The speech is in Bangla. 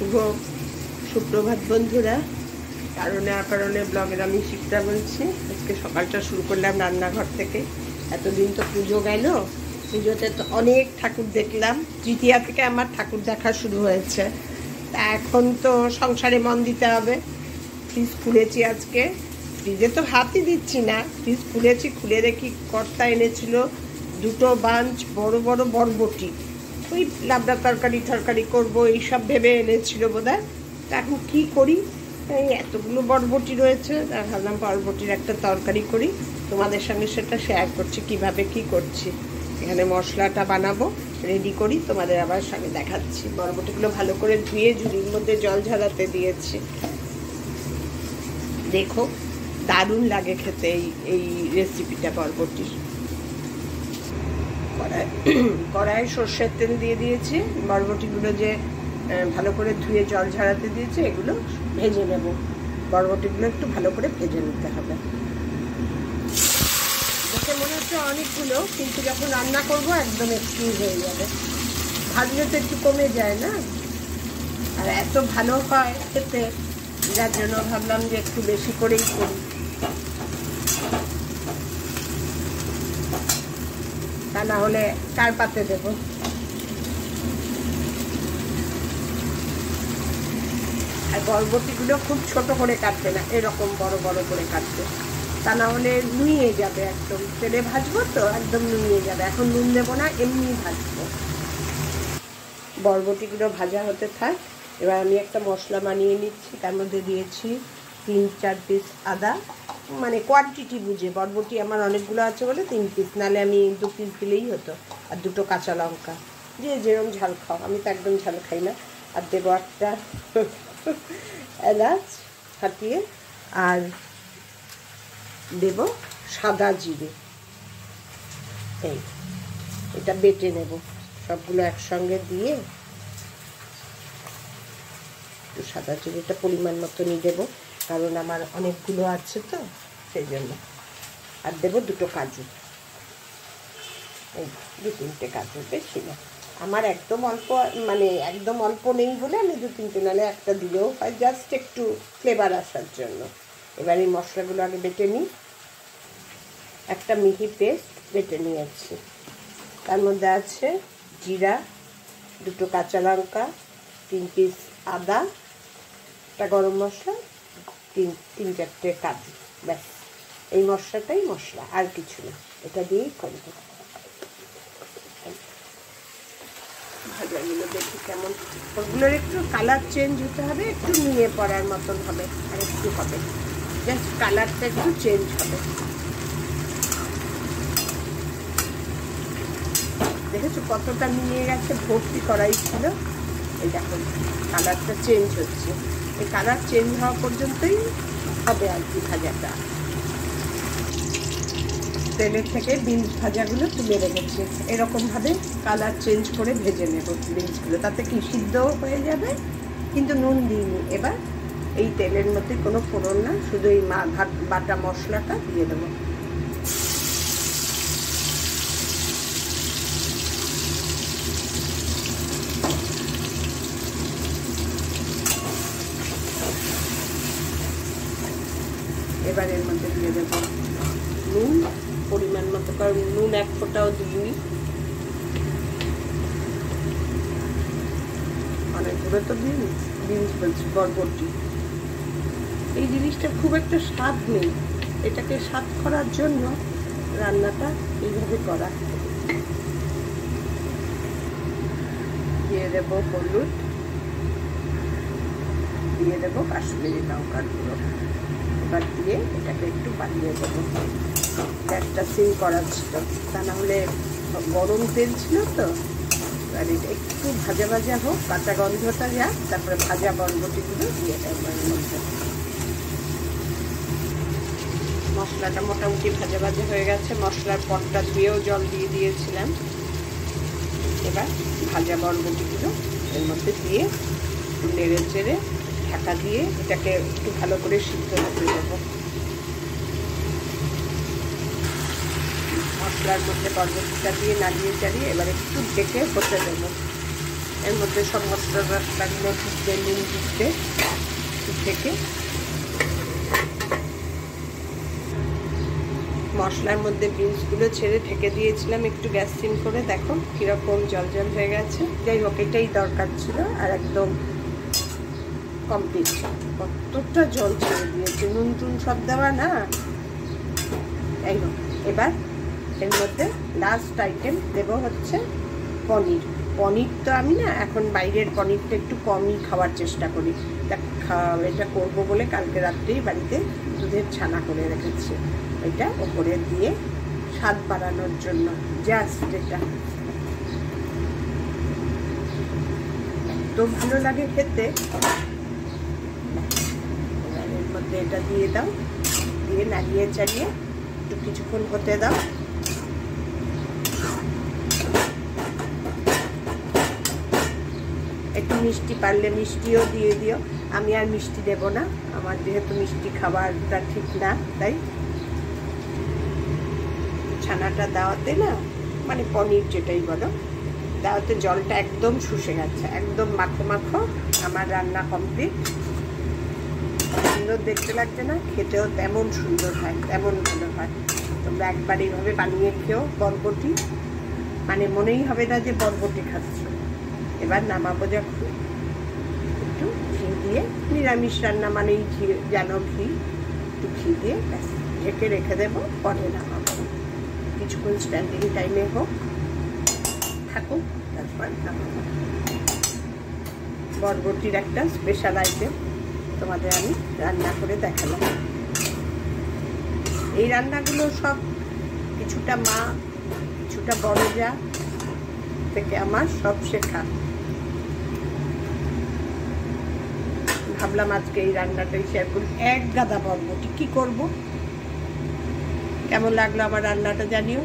শুভ সুপ্রভাত বন্ধুরা। কারণে অকারণে ব্লগের আমি শিখতে বলছি। আজকে সকালটা শুরু করলাম রান্নাঘর থেকে। এতদিন তো পুজো গেল, পুজোতে তো অনেক ঠাকুর দেখলাম। তৃতীয়া থেকে আমার ঠাকুর দেখা শুরু হয়েছে। তা এখন তো সংসারে মন দিতে হবে। ফ্রিজ খুলেছি আজকে, ফ্রিজে তো হাতই দিচ্ছি না। ফ্রিজ খুলেছি, খুলে দেখি কর্তা এনেছিল দুটো বাঞ্চ বড় বড় বরবটি। ওই লাবড়া তরকারি করবো এইসব ভেবে এনেছিল বোধহয়। তা এখন কী করি, এই এতগুলো বরবটি রয়েছে, ভাবলাম বরবটির একটা তরকারি করি। তোমাদের সঙ্গে সেটা শেয়ার করছি কিভাবে কি করছি। এখানে মশলাটা বানাবো, রেডি করি, তোমাদের আবার সঙ্গে দেখাচ্ছি। বরবটিগুলো ভালো করে ধুয়ে ঝুড়ির মধ্যে জল ঝরাতে দিয়েছি। দেখো দারুণ লাগে খেতে এই রেসিপিটা বরবটির। কড়াই সর্ষের তেল দিয়ে দিয়েছি। বরবটিগুলো যে ভালো করে ধুয়ে জল ঝরাতে দিয়েছি, এগুলো ভেজে নেব। বরবটিগুলো একটু ভালো করে ভেজে নিতে হবে। দেখে মনে হচ্ছে অনেকগুলো, কিন্তু যখন রান্না করব একদম একটু হয়ে যাবে। ভাজলে তো একটু কমে যায় না, আর এত ভালো হয় খেতে, যার জন্য ভাবলাম যে একটু বেশি করেই করি। তা না হলে কার পাতে দেব। আর বরবটিগুলো খুব ছোট করে কাটবে না, এরকম বড় বড় করে কাটবে, তা না হলে নুইয়ে যাবে। একদম তেলে ভাজবো তো একদম নুইয়ে যাবে। এখন নুন দেবো না, এমনি ভাজবো। বরবটিগুলো ভাজা হতে থাক। এবার আমি একটা মশলা বানিয়ে নিচ্ছি। তার মধ্যে দিয়েছি 3-4 পিস আদা, মানে কোয়ান্টিটি বুঝে। বরবটি আমার অনেকগুলো আছে বলে 3 পিস, নাহলে আমি 2 পিস দিলেই হতো। আর 2টো কাঁচা লঙ্কা, যে যেরকম ঝাল খাও, আমি তো একদম ঝাল খাই না। আর দেবো একটা এলাচ ফাটিয়ে, আর দেব সাদা জিরে। এটা বেটে নেব সবগুলো একসঙ্গে দিয়ে। একটু সাদা জিরেটা পরিমাণ মতনই দেবো, কারণ আমার অনেকগুলো আছে তো সেই জন্য। আর দেবো 2টো কাজু, এই 2-3টে কাজু, বেশি না। আমার একদম অল্প, মানে একদম অল্প নেই বলে আমি 2-3টে, নাহলে একটা দিলেও হয়, জাস্ট একটু ফ্লেভার আসার জন্য। এবার এই মশলাগুলো আগে বেটে নিই। একটা মিহি পেস্ট বেটে নিয়েছি। তার মধ্যে আছে জিরা, 2টো কাঁচা লঙ্কা, 3 পিস আদা, একটা গরম মশলা, 3-4টে কাজু। ব্যাস, এই মশলাটাই মশলা, আর কিছু না। এটা দিয়েই করব। ভাজাগুলো দেখি কেমন, ওগুলোর একটু কালার চেঞ্জ হতে হবে, একটু নিয়ে পড়ার মতন হবে, আর একটু হবে, জাস্ট কালারটা একটু চেঞ্জ হবে। দেখেছো কতটা নিয়ে গেছে, ভর্তি করাই ছিল। এই দেখো কালারটা চেঞ্জ হচ্ছে। এই কালার চেঞ্জ হওয়া পর্যন্তই হবে আর কি ভাজাটা। তেলের থেকে বিনস ভাজাগুলো তুলে রেখেছি। এরকমভাবে কালার চেঞ্জ করে ভেজে নেব বিনসগুলো, তাতে কি সিদ্ধও হয়ে যাবে, কিন্তু নুন দিইনি। এবার এই তেলের মধ্যে কোনো ফোড়ন না, শুধু এই বাটা মশলাটা দিয়ে দেবো। এবার এর মধ্যে দিয়ে দেবো নুন পরিমাণ মতো, কারণ নুন 1 ফোঁটাও দিইনি। অনেকগুলো তো বিনস বলছি, বরবটি। এই জিনিসটা খুব একটা স্বাদ নেই, এটাকে স্বাদ করার জন্য রান্নাটা এইভাবে করা। দিয়ে দেবো হলুদ, দিয়ে দেবো কাশ্মীরি লঙ্কার গুঁড়ো। এবার দিয়ে এটাকে একটু বাড়িয়ে দেবো। গ্যাসটা সিম করা ছিল, তা না হলে গরম তেল ছিল তো। এবার এটা একটু ভাজা ভাজা হোক, কাঁচা গন্ধটা যাক, তারপরে ভাজা বরবটিগুলো দিয়ে দেবো এর মধ্যে। মশলাটা মোটামুটি ভাজা ভাজা হয়ে গেছে। মশলার পটটা ধুয়েও জল দিয়ে দিয়েছিলাম। এবার ভাজা বরবটিগুলো এর মধ্যে দিয়ে নেড়ে চেড়ে ঢাকা দিয়ে এটাকে একটু ভালো করে সিদ্ধ হতে দেবো। মশলার মধ্যে বরবটিটা দিয়ে নাড়িয়ে চাড়িয়ে এবার একটু ঢেকে হতে দেবো। এর মধ্যে সব মশলা লাগলো ঢুকতে, নুন ঢুকতে থেকে মশলার মধ্যে বিনসগুলো ছেড়ে ঢেকে দিয়েছিলাম একটু গ্যাস সিম করে। দেখো কীরকম জল জল হয়ে গেছে। যাই হোক, এটাই দরকার ছিল। আর একদম কমপ্লিট। কতটা জল ছেড়ে দিয়েছে, নুন টুন সব দেওয়া না। যাই হোক, এবার এর মধ্যে লাস্ট আইটেম দেবো হচ্ছে পনির। পনির তো আমি না এখন বাইরের পনিরটা একটু কমই খাওয়ার চেষ্টা করি। এটা করবো বলে কালকে রাত্রেই বাড়িতে দুধের ছানা করে রেখেছি। এটা ওপরে দিয়ে স্বাদ বাড়ানোর জন্য জাস্ট এটা এত ভালো লাগে খেতে। এর মধ্যে এটা দিয়ে দাও, দিয়ে নাড়িয়ে চাড়িয়ে একটু কিছুক্ষণ হতে দাও। একটু মিষ্টি পারলে মিষ্টিও দিয়ে দিও। আমি আর মিষ্টি দেব না, আমার যেহেতু মিষ্টি খাবারটা ঠিক না, তাই ছানাটা দেওয়াতে না, মানে পনির যেটাই বলো, দেওয়াতে জলটা একদম শুষে গেছে, একদম মাখো মাখো। আমার রান্না কমপ্লিট। সুন্দর দেখতে লাগছে না? খেতেও তেমন সুন্দর হয়, তেমন ভালো হয়। তোমরা একবার এইভাবে বানিয়ে খেও বরবটি, মানে মনেই হবে না যে বরবটি খাচ্ছ। এবার নামাবো যখন একটু ঘি দিয়ে, নিরামিষ রান্না মানেই ঘি, জানো ঘি, একটু ঘি দিয়ে ব্যাস ঢেকে রেখে দেবো। পরে নামাবো, কিছুক্ষণ স্ট্যান্ডিং টাইমে হোক, থাকুক, তারপর নামাবো। বরবটির একটা স্পেশাল আইটেম তোমাদের আমি রান্না করে দেখালাম। এই রান্নাগুলো সব কিছুটা মা, কিছুটা বড় যা থেকে আমার সব শেখা। ভাবলাম আজকে এই রান্নাটাই শেয়ার করি। এক গাদা বরবটি, কি করব? কেমন লাগলো আমার রান্নাটা জানিও।